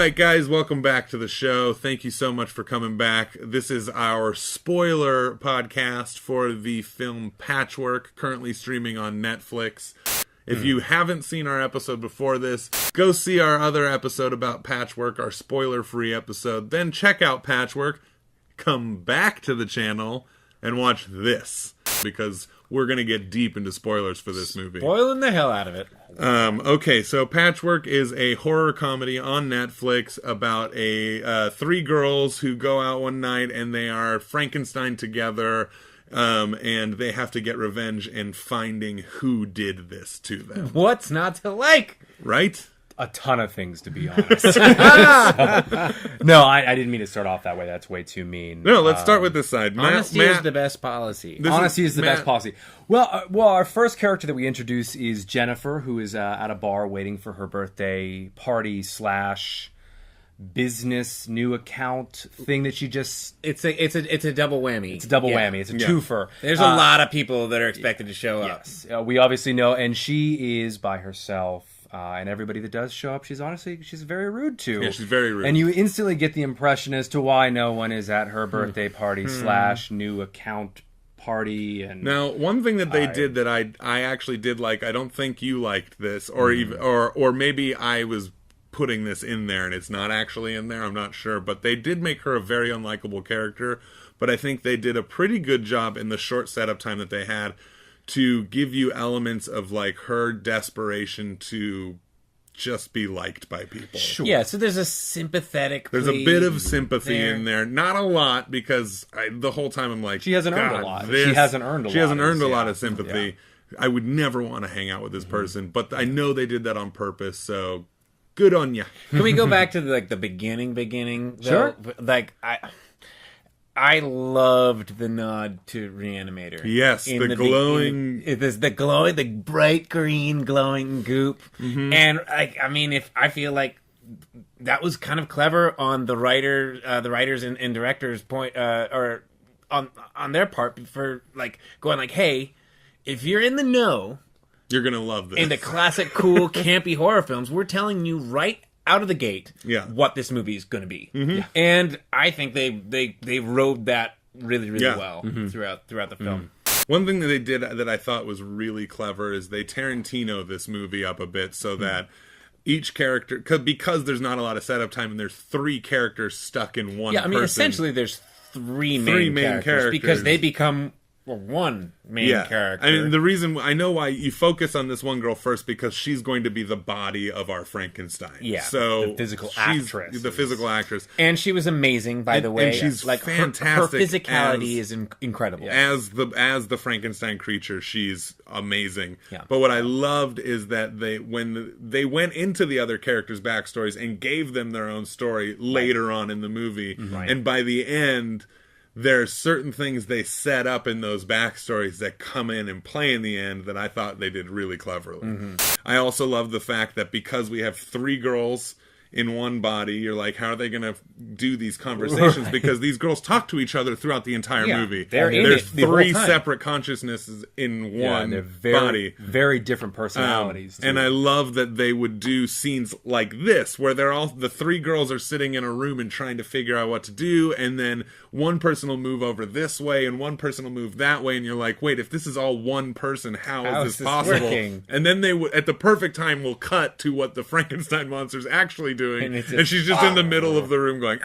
right, guys, welcome back to the show. Thank you so much for coming back. This is our spoiler podcast for the film Patchwork, currently streaming on Netflix. If you haven't seen our episode before this, go see our other episode about Patchwork, our spoiler-free episode. Then check out Patchwork, come back to the channel, and watch this, because we're going to get deep into spoilers for this movie. Spoiling the hell out of it. Okay, so Patchwork is a horror comedy on Netflix about three girls who go out one night and they are Frankenstein together, and they have to get revenge in finding who did this to them. What's not to like? Right? A ton of things, to be honest. No, I didn't mean to start off that way. That's way too mean. No, let's start with this side. Honesty is the best policy. Honesty is the best policy. Well, our first character that we introduce is Jennifer, who is at a bar waiting for her birthday party / business new account thing that she just... It's a double whammy. It's a double whammy. It's a twofer. There's a lot of people that are expected to show up. Yes, we obviously know, and she is by herself. And everybody that does show up, she's very rude to. Yeah, she's very rude. And you instantly get the impression as to why no one is at her birthday party / new account party. And now, one thing that they did that I actually did like, I don't think you liked this, or even or maybe I was putting this in there and it's not actually in there, I'm not sure, but they did make her a very unlikable character, but I think they did a pretty good job in the short setup time that they had to give you elements of like her desperation to just be liked by people. Sure. Yeah, so there's a sympathetic There's a bit of sympathy in there. Not a lot, because the whole time I'm like, she hasn't earned a lot. She hasn't earned a lot of sympathy. Yeah. I would never want to hang out with this person, but I know they did that on purpose, so good on ya. Can we go back to the beginning? Sure. Like, I loved the nod to Reanimator. Yes, the glowing... the bright green glowing goop. Mm-hmm. And, I feel like that was kind of clever on the writers and directors' point, or on their part, for, like, going like, hey, if you're in the know... You're going to love this. In the classic, cool, campy horror films, we're telling you right out of the gate what this movie is going to be. Mm-hmm. Yeah. And I think they rode that really well throughout the film. One thing that they did that I thought was really clever is they Tarantino this movie up a bit so that each character, because there's not a lot of setup time and there's three characters stuck in one person. Essentially there's three main characters because they become... one main character. I mean, the reason I know why you focus on this one girl first, because she's going to be the body of our Frankenstein. Yeah, so the physical actress. The physical actress, and she was amazing, by the way. And she's like fantastic. Her physicality is incredible. As the Frankenstein creature, she's amazing. Yeah. But what I loved is that when they went into the other characters' backstories and gave them their own story later on in the movie, and by the end, there's certain things they set up in those backstories that come in and play in the end that I thought they did really cleverly. Mm-hmm. I also love the fact that because we have three girls in one body, you're like, how are they going to do these conversations? Right. Because these girls talk to each other throughout the entire movie. There's three separate consciousnesses in one body. Very different personalities. And I love that they would do scenes like this, where the three girls are sitting in a room and trying to figure out what to do, and then one person will move over this way, and one person will move that way, and you're like, wait, if this is all one person, how is this possible? Working? And then they at the perfect time will cut to what the Frankenstein monster's actually doing, and she's just in the middle of the room going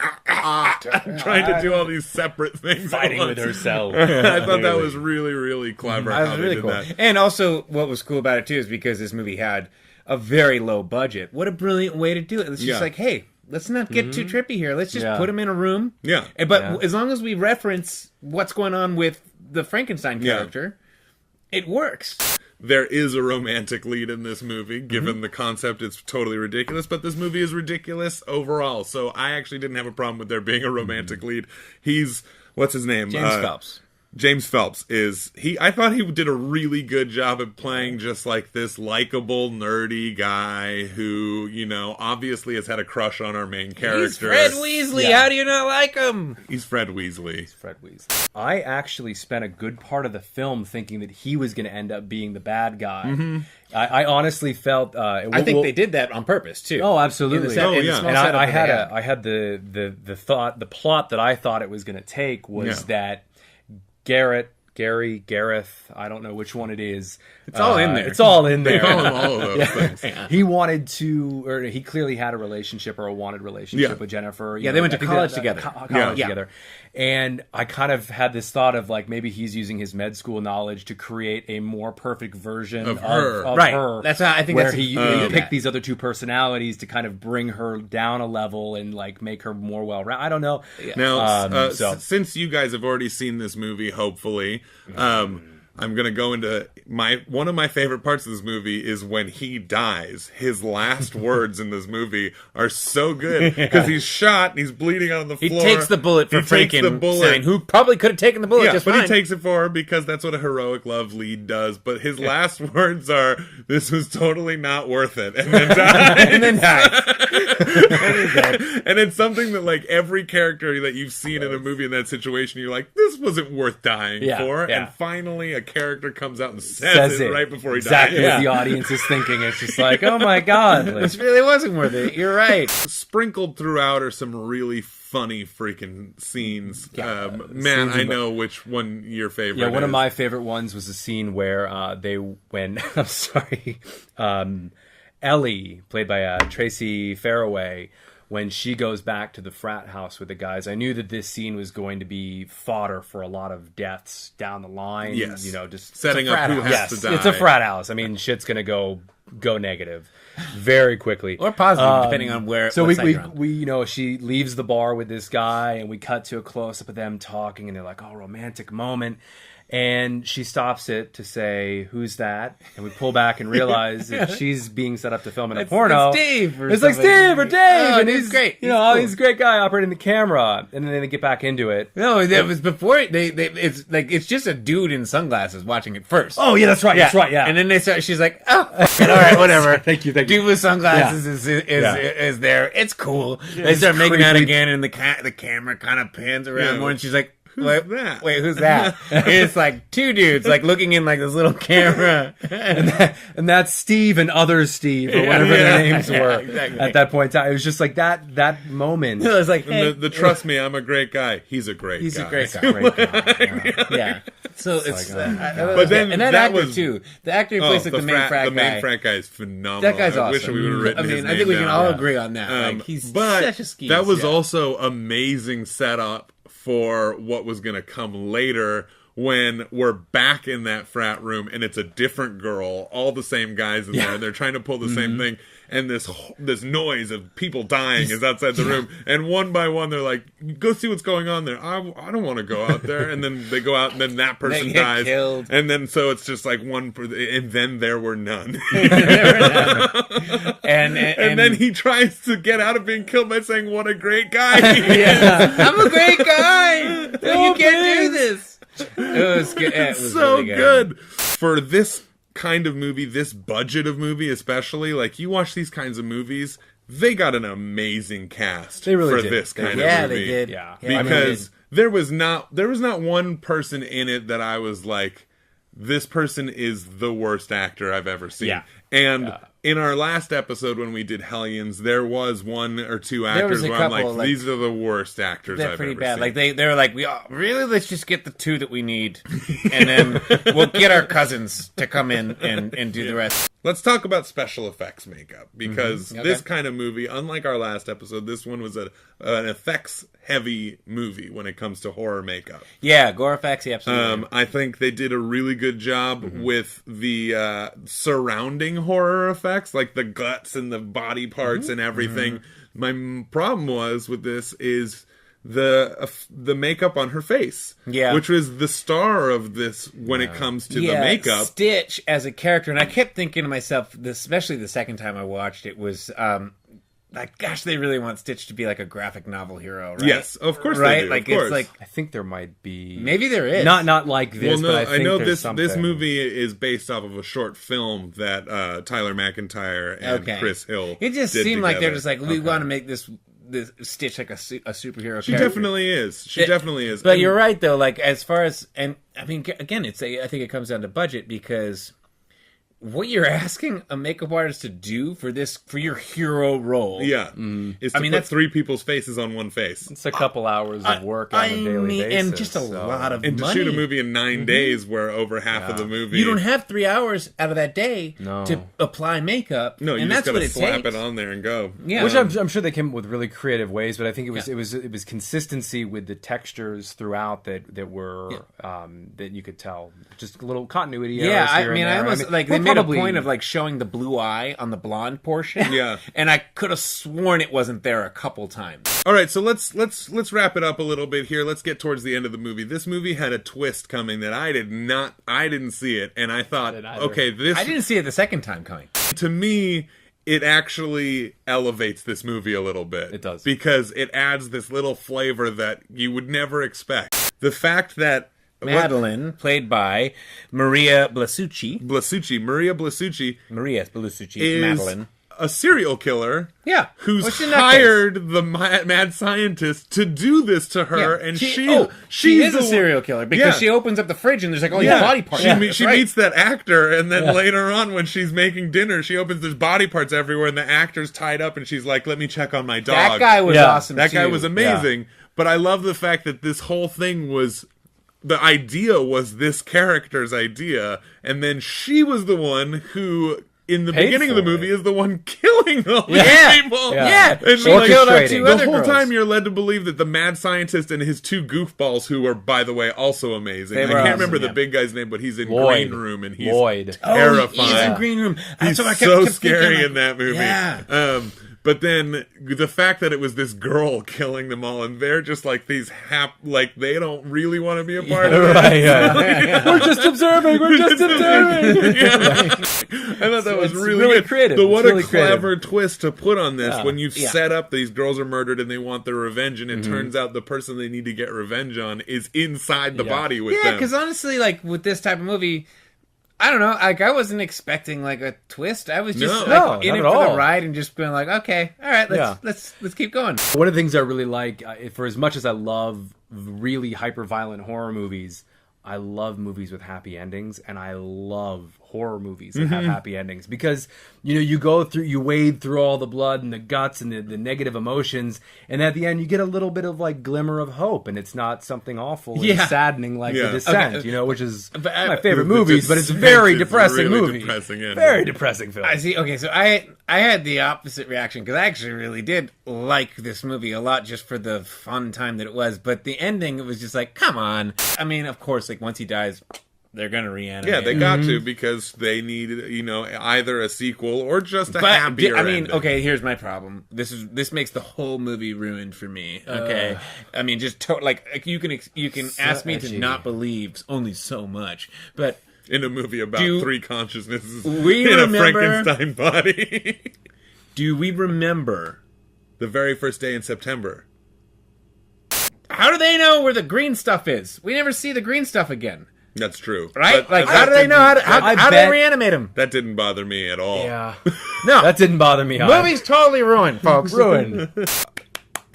trying to do all these separate things, fighting with herself. I thought that was really, really clever. How they did that. And also, what was cool about it too is because this movie had a very low budget. What a brilliant way to do it! It's just like, hey, let's not get too trippy here. Let's just put them in a room. Yeah. But as long as we reference what's going on with the Frankenstein character, it works. There is a romantic lead in this movie. Given the concept, it's totally ridiculous, but this movie is ridiculous overall. So I actually didn't have a problem with there being a romantic lead. He's, what's his name? James Phelps. James Phelps I thought he did a really good job at playing just like this likable, nerdy guy who, obviously has had a crush on our main character. He's Fred Weasley. Yeah. How do you not like him? He's Fred Weasley. I actually spent a good part of the film thinking that he was going to end up being the bad guy. Mm-hmm. I honestly felt. I think they did that on purpose too. Oh, absolutely. And I had the thought, the plot that I thought it was going to take was that Gareth, I don't know which one it is. It's all in there. It's all in there. They call him all of those things. Yeah. He wanted to, or he clearly had a relationship or a wanted relationship with Jennifer. They went to college together. Together. And I kind of had this thought of like maybe he's using his med school knowledge to create a more perfect version of her. That's how I think. Where he picked these other two personalities to kind of bring her down a level and like make her more well-rounded. I don't know. Now, since you guys have already seen this movie, hopefully. I'm going to go into one of my favorite parts of this movie is when he dies. His last words in this movie are so good because he's shot and he's bleeding on the floor. He takes the bullet for Frankenstein, who probably could have taken the bullet just fine. He takes it for her because that's what a heroic love lead does. But his last words are, "This was totally not worth it," and then dies. And then dies. And it's something that like every character that you've seen in a movie in that situation, you're like, this wasn't worth dying for. And finally a character comes out and says it right before he dies. Exactly what the audience is thinking. It's just like, oh my God. This really wasn't worth it. You're right. Sprinkled throughout are some really funny freaking scenes. Man, I know which one your favorite is. Yeah, one of my favorite ones was the scene where Ellie, played by Tracy Faraway, when she goes back to the frat house with the guys. I knew that this scene was going to be fodder for a lot of deaths down the line. Yes. Just setting up who has to die. It's a frat house. I mean, shit's going to go negative very quickly. Or positive, depending on where. So we she leaves the bar with this guy, and we cut to a close-up of them talking, and they're like, oh, romantic moment. And she stops it to say, "Who's that?" And we pull back and realize that she's being set up to film in a porno. It's Dave. It's like Steve or Dave. Oh, and he's great. He's a great guy operating the camera. And then they get back into it. No, that was before. It's just a dude in sunglasses watching it first. Oh yeah, that's right. Yeah. That's right. Yeah. And then she's like, "Oh, all right, whatever." Thank you. Dude with sunglasses is there. It's cool. They start making out again, and the camera kind of pans around more, and she's like, Who's that? Wait, who's that? And it's like two dudes like looking in like this little camera. and that's Steve and other Steve or whatever their names were at that point in time. It was just like that moment. It was like, hey. the trust me, I'm a great guy. He's a great guy. A great guy. Yeah. So it's but then and that actor too. The actor who plays like the main frat guy. The main frat guy is phenomenal. That guy's awesome. I wish we would have written his name I think we can all down. agree on that. He's but such a scheme. That was also amazing setup for what was going to come later when we're back in that frat room and it's a different girl, all the same guys in there, and they're trying to pull the same thing, and this noise of people dying is outside the room, and one by one they're like, go see what's going on there. I don't want to go out there. And then they go out, and then that person dies, killed. And then so it's just like and then there were none. and then he tries to get out of being killed by saying, what a great guy he is. I'm a great guy. You can't do this. It was good. It was so really good. For this kind of movie, this budget of movie especially, like you watch these kinds of movies, they got an amazing cast they really for did. this kind of movie. Yeah, they did. Yeah. Because there was not one person in it that I was like, this person is the worst actor I've ever seen. Yeah. And in our last episode when we did Hellions, there was one or two actors where I'm like, these are the worst actors I've ever seen. They're pretty bad. Like they were like, really, let's just get the two that we need, and then we'll get our cousins to come in and do the rest. Let's talk about special effects makeup, because this kind of movie, unlike our last episode, this one was an effects-heavy movie when it comes to horror makeup. Yeah, gore effects, yeah, absolutely. I think they did a really good job with the surrounding horror effects, like the guts and the body parts and everything. My problem with this is the makeup on her face, which was the star of this when it comes to the makeup. Stitch as a character, and I kept thinking to myself, especially the second time I watched it, was like, gosh, they really want Stitch to be like a graphic novel hero, right? Yes, of course right? they do. Like, of course. it's like, I think there might be. maybe there is. Not like this, well, no, but I think know there's this something. movie is based off of a short film that Tyler McIntyre and Chris Hill. It just did seemed like they're together. just like, we want to make this Stitch like a superhero. She character. definitely is. She definitely is. But And- you're right though. Like as far as, and I mean, again, I think it comes down to budget, because what you're asking a makeup artist to do for your hero role, Yeah, is to put that's 3 people's faces on one face. It's a couple hours of work on a daily basis. and just a lot of And to money. shoot a movie in 9 days, where over half of the movie You don't have 3 hours out of that day No. to apply makeup. No, you and just that's what gotta it slap takes. it on there and go. Yeah. Which I'm sure they came up with really creative ways, but I think it was consistency with the textures throughout that were that you could tell, just a little continuity. Yeah, errors I here and mean, there. I almost like they we're made probably- a point of like showing the blue eye on the blonde portion. Yeah. and I could have sworn it wasn't there a couple times. All right, so let's wrap it up a little bit here. Let's get towards the end of the movie. This movie had a twist coming that I didn't see it, and I thought, okay, I didn't see it the second time coming. to me, it actually elevates this movie a little bit. It does. Because it adds this little flavor that you would never expect. The fact that Madeline, played by Maria Blasucci, Maria Blasucci is Madeline. a serial killer. Yeah. Who's What's in that hired the mad scientist to do this to her, and she she's is a serial killer because she opens up the fridge and there's like all these body parts. She meets that actor, and then later on when she's making dinner, she opens, there's body parts everywhere, and the actor's tied up, and she's like, "Let me check on my dog." That guy was awesome. That guy too. was amazing. But I love the fact that this whole thing was. The idea was this character's idea, and then she was the one who, in the beginning of the movie, is the one killing all these people. Yeah. And She like, killed our 2 the other whole girls. time you're led to believe that the mad scientist and his 2 goofballs, who are, by the way, also amazing. I can't remember the big guy's name, but he's in Lloyd. Green Room, and he's Oh, terrifying. he's in Green Room. He's So I so kept scary thinking, in that movie. Yeah. But then the fact that it was this girl killing them all, and they're just like these like they don't really want to be a part of it. Right, We're just observing. We're just observing. I thought that was It's really really good. creative. But what It's really a clever twist to put on this when you've Yeah. set up these girls are murdered and they want their revenge, and it turns out the person they need to get revenge on is inside the body with Yeah, them. because honestly, like with this type of movie, I don't know. Like I wasn't expecting like a twist. I was just No, in not it at for the all. ride and just being like, okay, all right, let's keep going. One of the things I really like, for as much as I love really hyper-violent horror movies, I love movies with happy endings, and I love horror movies that have happy endings, because you wade through all the blood and the guts and the negative emotions, and at the end you get a little bit of like glimmer of hope, and it's not something awful and saddening like The Descent, which is my favorite movies, but it's a very depressing really movie. Depressing ending. Very depressing film. I see. Okay, so I had the opposite reaction because I actually really did like this movie a lot just for the fun time that it was. But the ending, it was just like, come on. I mean, of course, like once he dies, they're gonna reanimate. Yeah, they got to, because they need, either a sequel or just a But happier I mean, ending. okay, here's my problem. This makes the whole movie ruined for me. Okay, I mean, just you can ask me to edgy. not believe only so much, but In a movie about 3 consciousnesses we in remember- a Frankenstein body. do we remember? The very first day in September. How do they know where the green stuff is? We never see the green stuff again, That's true. right? But Like, that how do they know how didn't- to how do bet- they reanimate him? That didn't bother me at all. Yeah, No, that didn't bother me. movie's totally ruined, folks. ruined.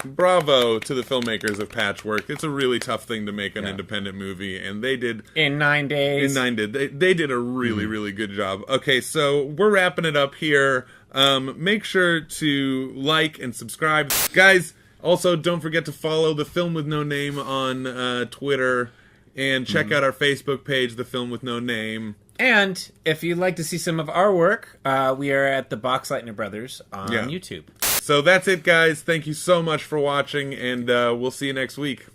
Bravo to the filmmakers of Patchwork. It's a really tough thing to make an independent movie, and they did. In 9 days. They did a really, really good job. Okay, so we're wrapping it up here. Make sure to like and subscribe. Guys, also don't forget to follow The Film With No Name on Twitter, and check out our Facebook page, The Film With No Name. And if you'd like to see some of our work, we are at the Boxleitner Brothers on YouTube. So that's it, guys. Thank you so much for watching, and we'll see you next week.